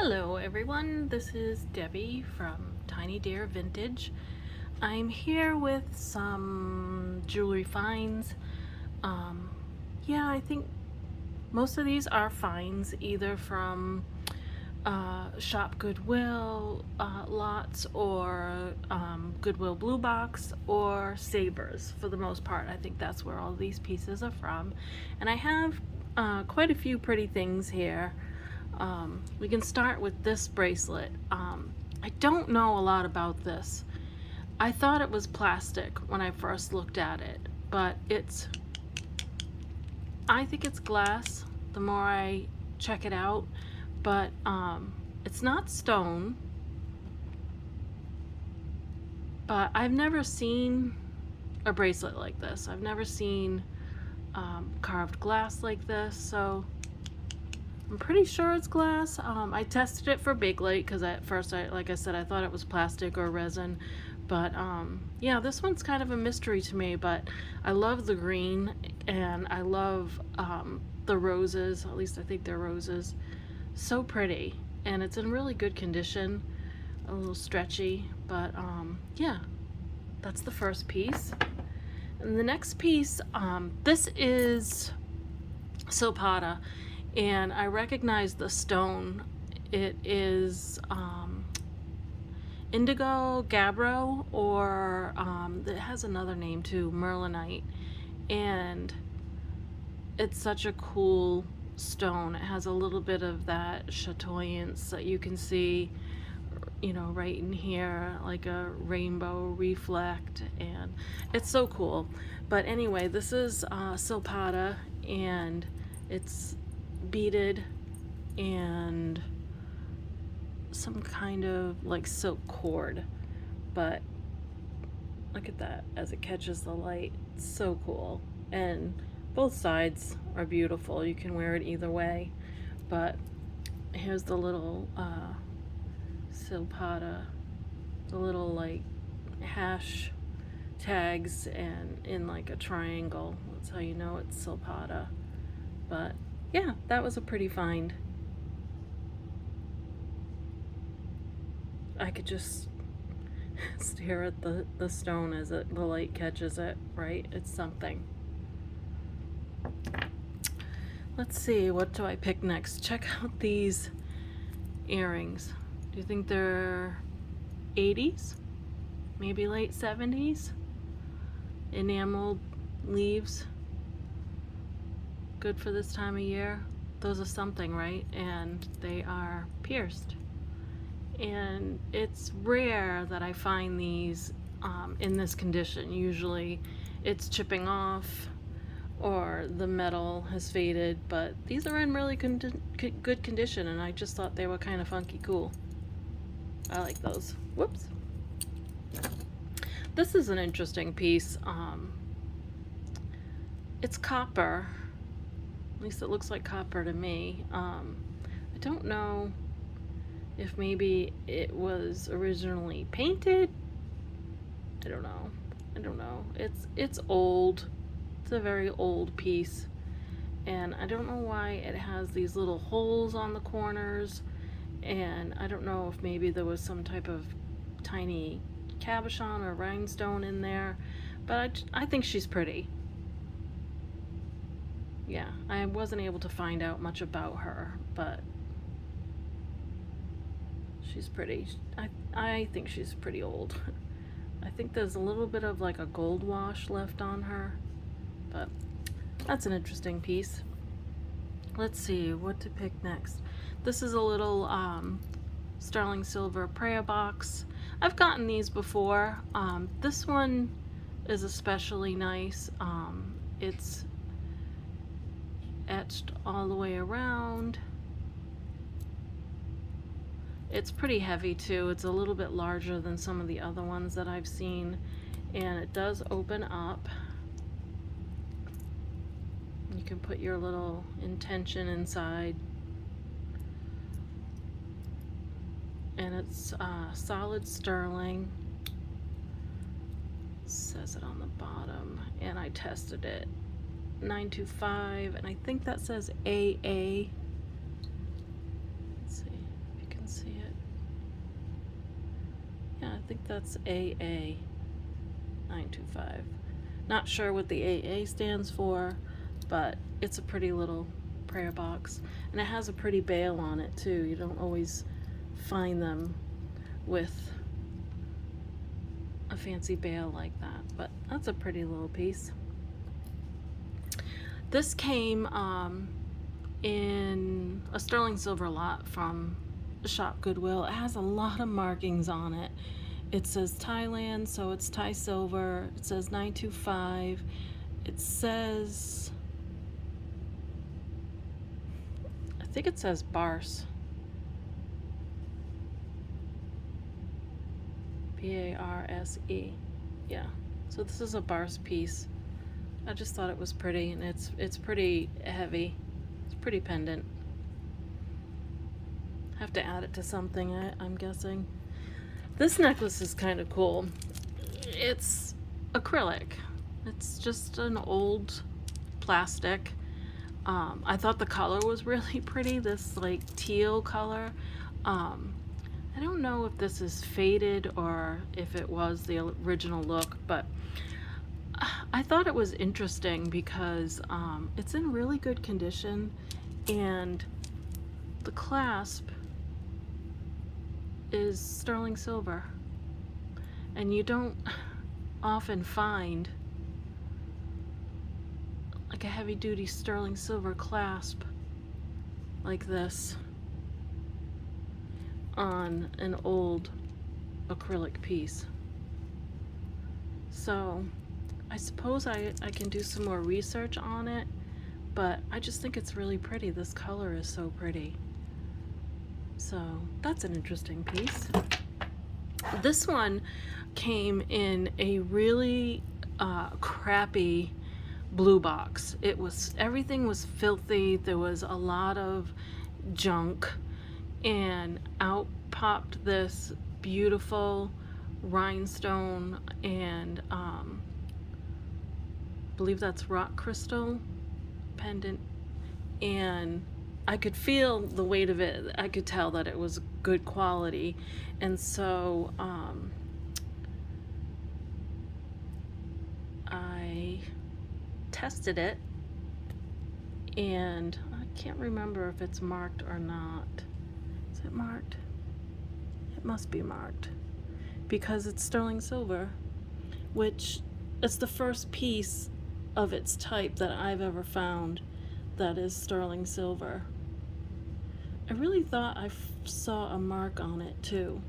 Hello everyone, this is Debbie from Tiny Deer Vintage. I'm here with some jewelry finds. Yeah, I think most of these are finds either from Shop Goodwill lots or Goodwill Blue Box or Sabres for the most part. I think that's where all these pieces are from. And I have quite a few pretty things here. We can start with this bracelet. I don't know a lot about this. I thought it was plastic when I first looked at it, but I think it's glass the more I check it out, but it's not stone. But I've never seen a bracelet like this. I've never seen carved glass like this, so I'm pretty sure it's glass. I tested it for bakelite because at first, like I said, I thought it was plastic or resin. But yeah, this one's kind of a mystery to me, but I love the green and I love the roses. At least I think they're roses. So pretty, and it's in really good condition. A little stretchy, but yeah, that's the first piece. And the next piece, this is Silpata. And I recognize the stone. It is indigo gabbro, or it has another name too, merlinite. And it's such a cool stone. It has a little bit of that chatoyance that you can see, you know, right in here, like a rainbow reflect, and it's so cool. But anyway, this is Silpata, and it's beaded and some kind of like silk cord, but look at that as it catches the light. It's so cool, and both sides are beautiful. You can wear it either way, but here's the little Silpata, the little like hash tags, and in like a triangle. That's how you know it's Silpata. But yeah, that was a pretty find. I could just stare at the stone as the light catches it, right? It's something. Let's see, what do I pick next? Check out these earrings. Do you think they're 80s? Maybe late 70s? Enameled leaves. Good for this time of year. Those are something, right? And they are pierced. And it's rare that I find these in this condition. Usually it's chipping off or the metal has faded, but these are in really good condition, and I just thought they were kind of funky cool. I like those. Whoops. This is an interesting piece. It's copper. At least it looks like copper to me. I don't know if maybe it was originally painted. I don't know. It's old. It's a very old piece. And I don't know why it has these little holes on the corners. And I don't know if maybe there was some type of tiny cabochon or rhinestone in there. But I think she's pretty. Yeah, I wasn't able to find out much about her, but she's pretty. I think she's pretty old. I think there's a little bit of like a gold wash left on her, but that's an interesting piece. Let's see what to pick next. This is a little sterling silver prayer box. I've gotten these before. This one is especially nice. It's etched all the way around. It's pretty heavy too. It's a little bit larger than some of the other ones that I've seen, and it does open up. You can put your little intention inside, and it's solid sterling. It says it on the bottom, and I tested it. 925, and I think that says AA. Let's see if you can see it. Yeah, I think that's AA 925. Not sure what the AA stands for, but it's a pretty little prayer box. And it has a pretty bail on it too. You don't always find them with a fancy bail like that, but that's a pretty little piece. This came in a sterling silver lot from the shop Goodwill. It has a lot of markings on it. It says Thailand, so it's Thai silver. It says 925. It says, I think it says Barse. B-A-R-S-E. Yeah. So this is a Barse piece. I just thought it was pretty, and it's pretty heavy. It's pretty pendant. Have to add it to something, I'm guessing. This necklace is kind of cool. It's acrylic. It's just an old plastic. I thought the color was really pretty, this like teal color. I don't know if this is faded or if it was the original look, but I thought it was interesting because it's in really good condition, and the clasp is sterling silver, and you don't often find like a heavy-duty sterling silver clasp like this on an old acrylic piece. So I suppose I can do some more research on it, but I just think it's really pretty. This color is so pretty. So that's an interesting piece. This one came in a really crappy blue box. Everything was filthy. There was a lot of junk, and out popped this beautiful rhinestone and I believe that's rock crystal pendant, and I could feel the weight of it. I could tell that it was good quality, and so I tested it, and I can't remember if it's marked or not. Is it marked? It must be marked because it's sterling silver, which it's the first piece of its type that I've ever found that is sterling silver. I really thought I saw a mark on it too.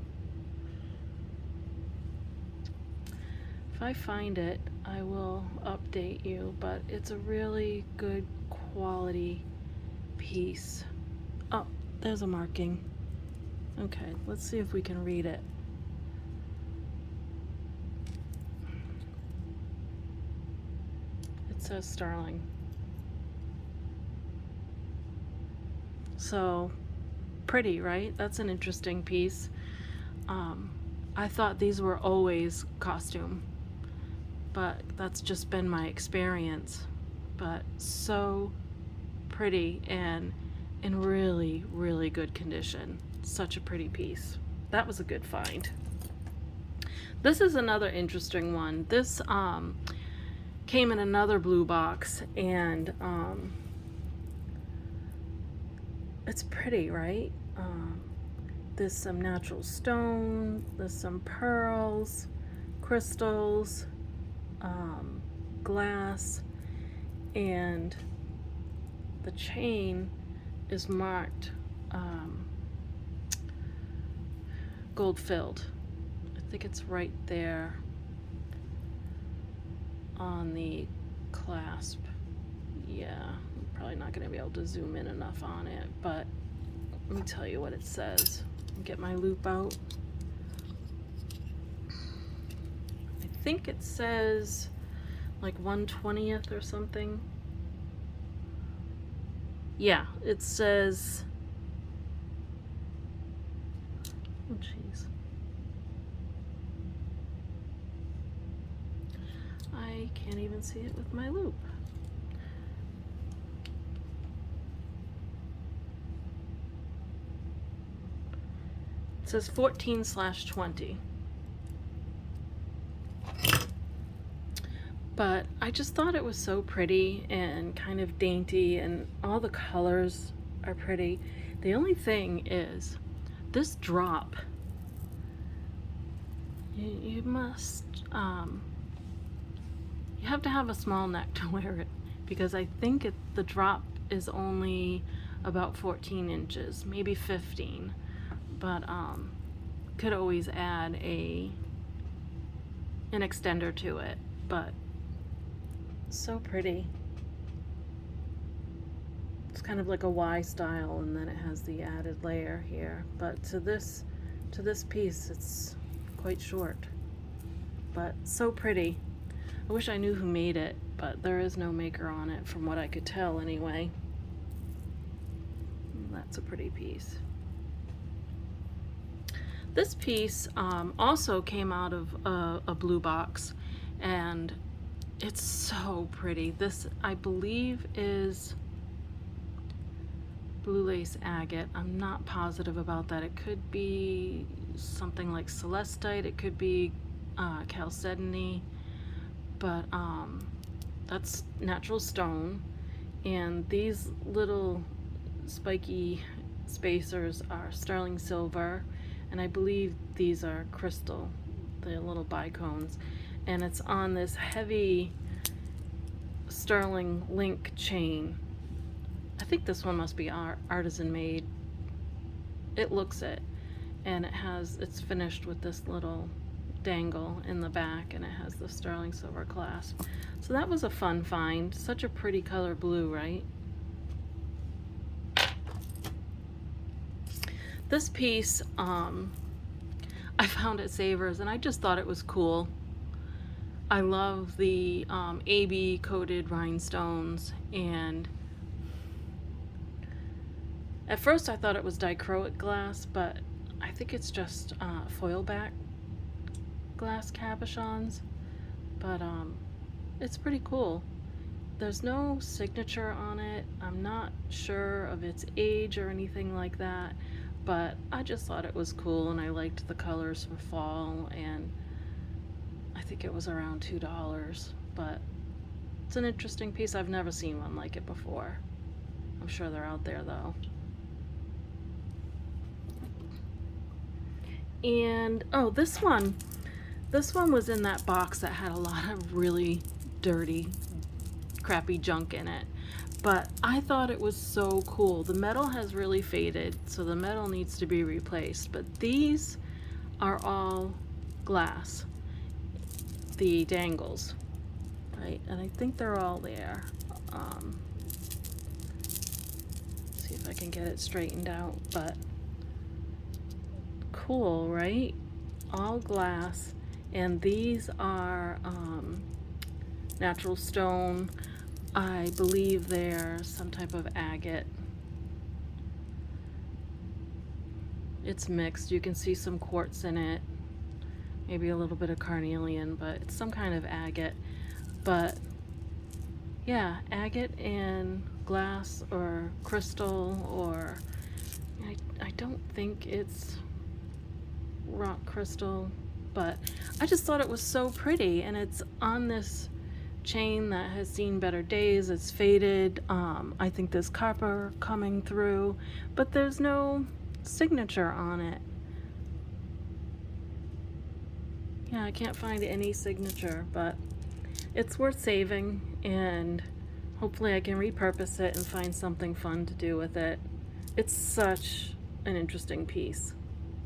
If I find it, I will update you, but it's a really good quality piece. Oh, there's a marking. Okay, let's see if we can read it. It says sterling. So pretty, right? That's an interesting piece. I thought these were always costume, but that's just been my experience. But so pretty and in really, really good condition. Such a pretty piece. That was a good find. This is another interesting one. This came in another blue box, and it's pretty, right? There's some natural stone, there's some pearls, crystals, glass, and the chain is marked gold filled. I think it's right there on the clasp. Yeah, I'm probably not going to be able to zoom in enough on it, but let me tell you what it says. Get my loop out. I think it says like 1/20th or something. Yeah, it says, oh jeez, I can't even see it with my loop. It says 14/20. But I just thought it was so pretty and kind of dainty, and all the colors are pretty. The only thing is this drop. You must, you have to have a small neck to wear it, because I think the drop is only about 14 inches, maybe 15. But could always add an extender to it. But so pretty. It's kind of like a Y style, and then it has the added layer here. But to this piece, it's quite short. But so pretty. I wish I knew who made it, but there is no maker on it from what I could tell anyway. That's a pretty piece. This piece also came out of a blue box, and it's so pretty. This, I believe, is blue lace agate. I'm not positive about that. It could be something like celestite. It could be chalcedony, but that's natural stone. And these little spiky spacers are sterling silver, and I believe these are crystal, the little bicones. And it's on this heavy sterling link chain. I think this one must be artisan made. It looks it. And it's finished with this little dangle in the back, and it has the sterling silver clasp. So that was a fun find. Such a pretty color blue, right? This piece, I found at Savers, and I just thought it was cool. I love the AB coated rhinestones, and at first I thought it was dichroic glass, but I think it's just foil back glass cabochons. But it's pretty cool. There's no signature on it. I'm not sure of its age or anything like that, but I just thought it was cool, and I liked the colors for fall, and I think it was around $2, but it's an interesting piece. I've never seen one like it before. I'm sure they're out there though. And oh, this one was in that box that had a lot of really dirty, crappy junk in it. But I thought it was so cool. The metal has really faded, so the metal needs to be replaced. But these are all glass, the dangles, right? And I think they're all there. See if I can get it straightened out, but cool, right? All glass, and these are natural stone. I believe they're some type of agate. It's mixed. You can see some quartz in it, maybe a little bit of carnelian, but it's some kind of agate. But yeah, agate and glass or crystal, or I don't think it's rock crystal, but I just thought it was so pretty, and it's on this chain that has seen better days. It's faded. I think there's copper coming through, but there's no signature on it. Yeah, I can't find any signature, but it's worth saving, and hopefully I can repurpose it and find something fun to do with it. It's such an interesting piece.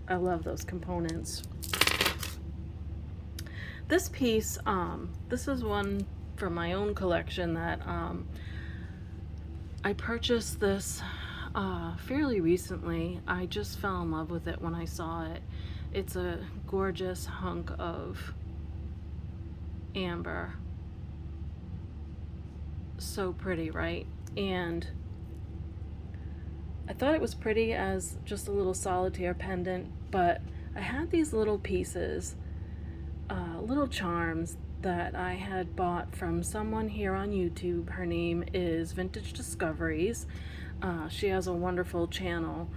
I love those components. This piece, this is one from my own collection that I purchased this fairly recently. I just fell in love with it when I saw it. It's a gorgeous hunk of amber. So pretty, right? And I thought it was pretty as just a little solitaire pendant, but I had these little pieces, little charms that I had bought from someone here on YouTube. Her name is Vintage Discoveries. She has a wonderful channel,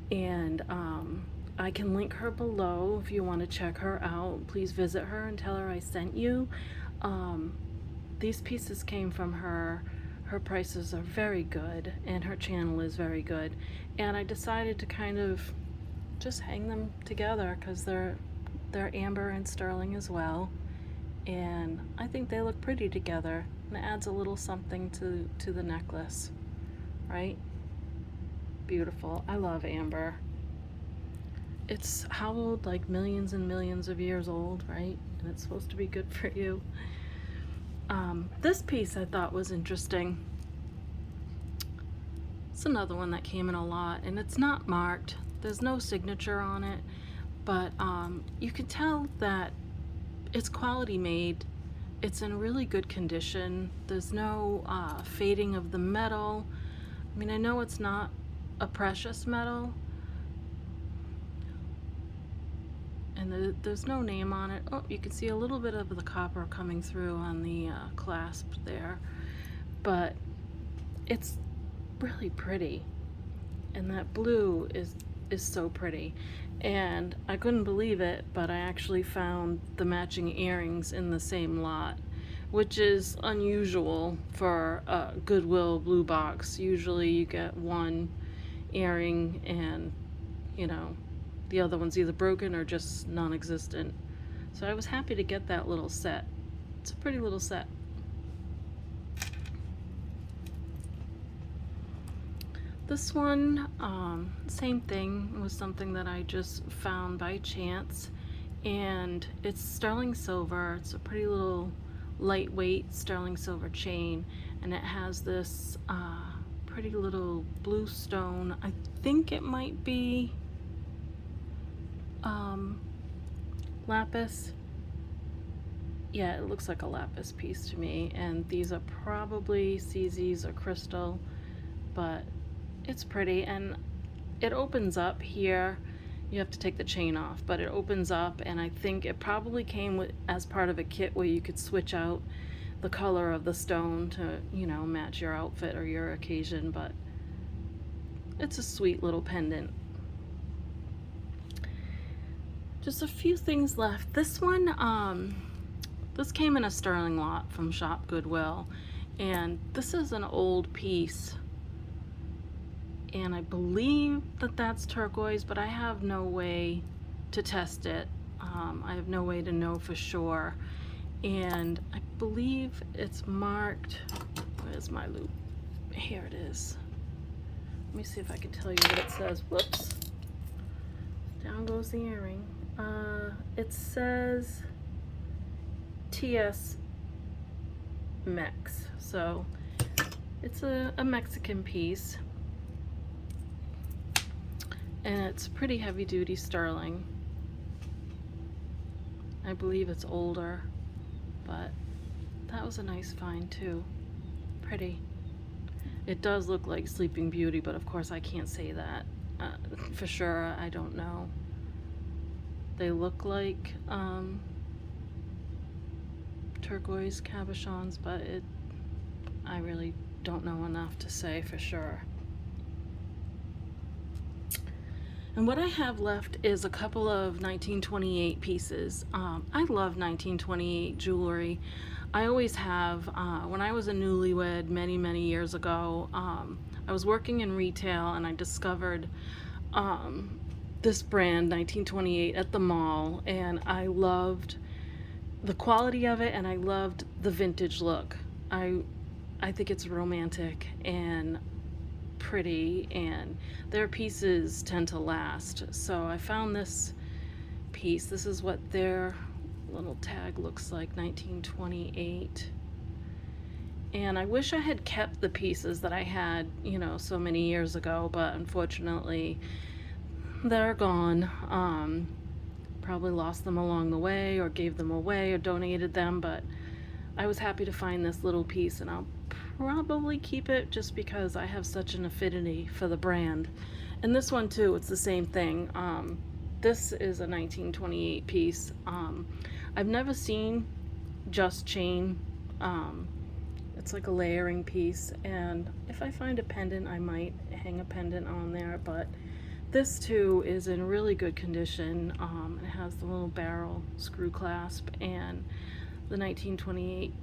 and I can link her below if you want to check her out. Please visit her and tell her I sent you. These pieces came from her. Her prices are very good and her channel is very good. And I decided to kind of just hang them together because they're amber and sterling as well. And I think they look pretty together, and it adds a little something to the necklace, right? Beautiful. I love amber. It's how old? Like millions and millions of years old, right? And it's supposed to be good for you. This piece I thought was interesting. It's another one that came in a lot, and it's not marked. There's no signature on it, but you can tell that it's quality made. It's in really good condition. There's no fading of the metal. I mean, I know it's not a precious metal, and there's no name on it. Oh, you can see a little bit of the copper coming through on the clasp there, but it's really pretty, and that blue is so pretty. And I couldn't believe it, but I actually found the matching earrings in the same lot, which is unusual for a Goodwill blue box. Usually you get one earring and, you know, the other one's either broken or just non-existent. So I was happy to get that little set. It's a pretty little set. This one, same thing. It was something that I just found by chance, and it's sterling silver. It's a pretty little lightweight sterling silver chain, and it has this pretty little blue stone. I think it might be lapis. Yeah, it looks like a lapis piece to me, and these are probably CZs or crystal, but it's pretty. And it opens up here. You have to take the chain off, but it opens up, and I think it probably came with as part of a kit where you could switch out the color of the stone to, you know, match your outfit or your occasion. But it's a sweet little pendant. Just a few things left. This one, this came in a sterling lot from Shop Goodwill, and this is an old piece, and I believe that that's turquoise, but I have no way to test it. I have no way to know for sure, and I believe it's marked. Where's my loop? Here it is. Let me see if I can tell you what it says. Whoops, down goes the earring. It says TS Mex, so it's a Mexican piece, and it's pretty heavy duty sterling. I believe it's older, but that was a nice find too. Pretty. It does look like Sleeping Beauty, but of course I can't say that for sure. I don't know. They look like turquoise cabochons, but I really don't know enough to say for sure. And what I have left is a couple of 1928 pieces. I love 1928 jewelry. I always have. When I was a newlywed many years ago, I was working in retail, and I discovered this brand 1928 at the mall, and I loved the quality of it, and I loved the vintage look. I think it's romantic and pretty, and their pieces tend to last. So I found this piece. This is what their little tag looks like, 1928. And I wish I had kept the pieces that I had, you know, so many years ago, but unfortunately they're gone. Probably lost them along the way, or gave them away, or donated them, but I was happy to find this little piece, and I'll probably keep it just because I have such an affinity for the brand. And this one too, it's the same thing. This is a 1928 piece. I've never seen just chain. It's like a layering piece, and if I find a pendant, I might hang a pendant on there, but This too is in really good condition. It has the little barrel screw clasp and the 1928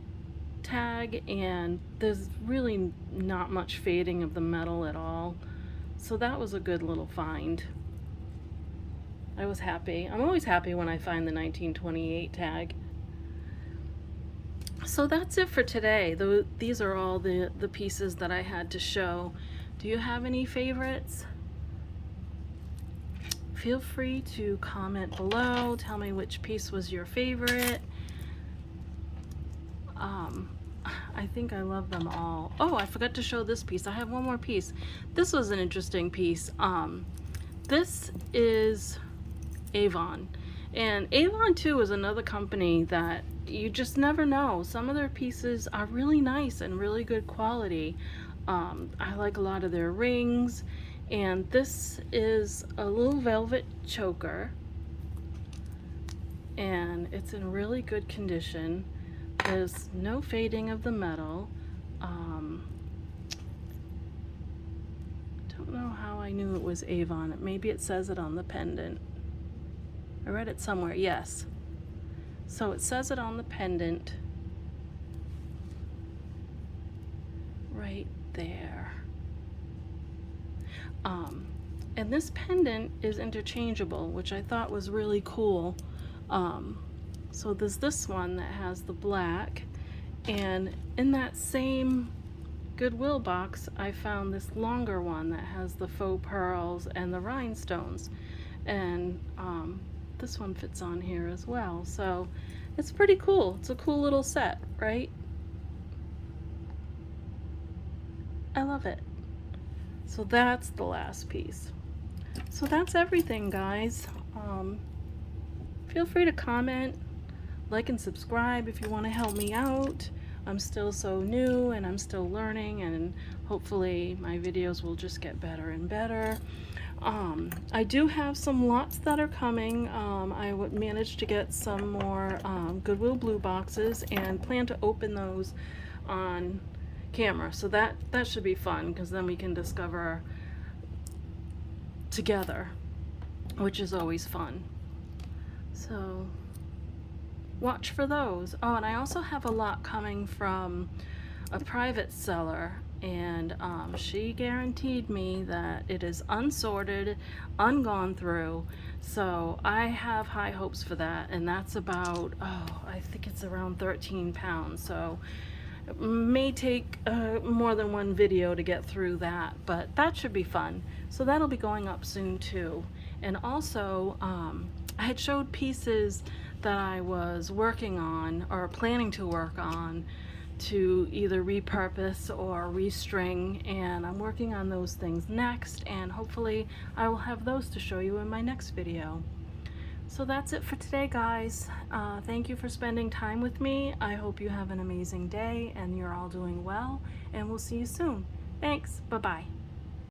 tag, and there's really not much fading of the metal at all. So that was a good little find. I was happy. I'm always happy when I find the 1928 tag. So that's it for today. These are all the pieces that I had to show. Do you have any favorites? Feel free to comment below. Tell me which piece was your favorite. I think I love them all. Oh, I forgot to show this piece. I have one more piece. This was an interesting piece. This is Avon. And Avon too is another company that you just never know. Some of their pieces are really nice and really good quality. I like a lot of their rings. And this is a little velvet choker. And it's in really good condition. There's no fading of the metal. Don't know how I knew it was Avon. Maybe it says it on the pendant. I read it somewhere, yes. So it says it on the pendant right there. And this pendant is interchangeable, which I thought was really cool. So there's this one that has the black, and in that same Goodwill box I found this longer one that has the faux pearls and the rhinestones, and this one fits on here as well. So it's pretty cool. It's a cool little set, right? I love it. So that's the last piece. So that's everything, guys. Feel free to comment, like and subscribe if you want to help me out. I'm still so new and I'm still learning, and hopefully my videos will just get better and better. I do have some lots that are coming. I would manage to get some more Goodwill blue boxes and plan to open those on camera. So that should be fun, because then we can discover together, which is always fun. So watch for those. Oh, and I also have a lot coming from a private seller, and she guaranteed me that it is unsorted, ungone through. So I have high hopes for that, and that's about, I think it's around 13 pounds. So it may take more than one video to get through that, but that should be fun. So that'll be going up soon too. And also, I had showed pieces that I was working on or planning to work on to either repurpose or restring, and I'm working on those things next, and hopefully I will have those to show you in my next video. So that's it for today, guys. Thank you for spending time with me. I hope you have an amazing day and you're all doing well, and we'll see you soon. Thanks. Bye-bye.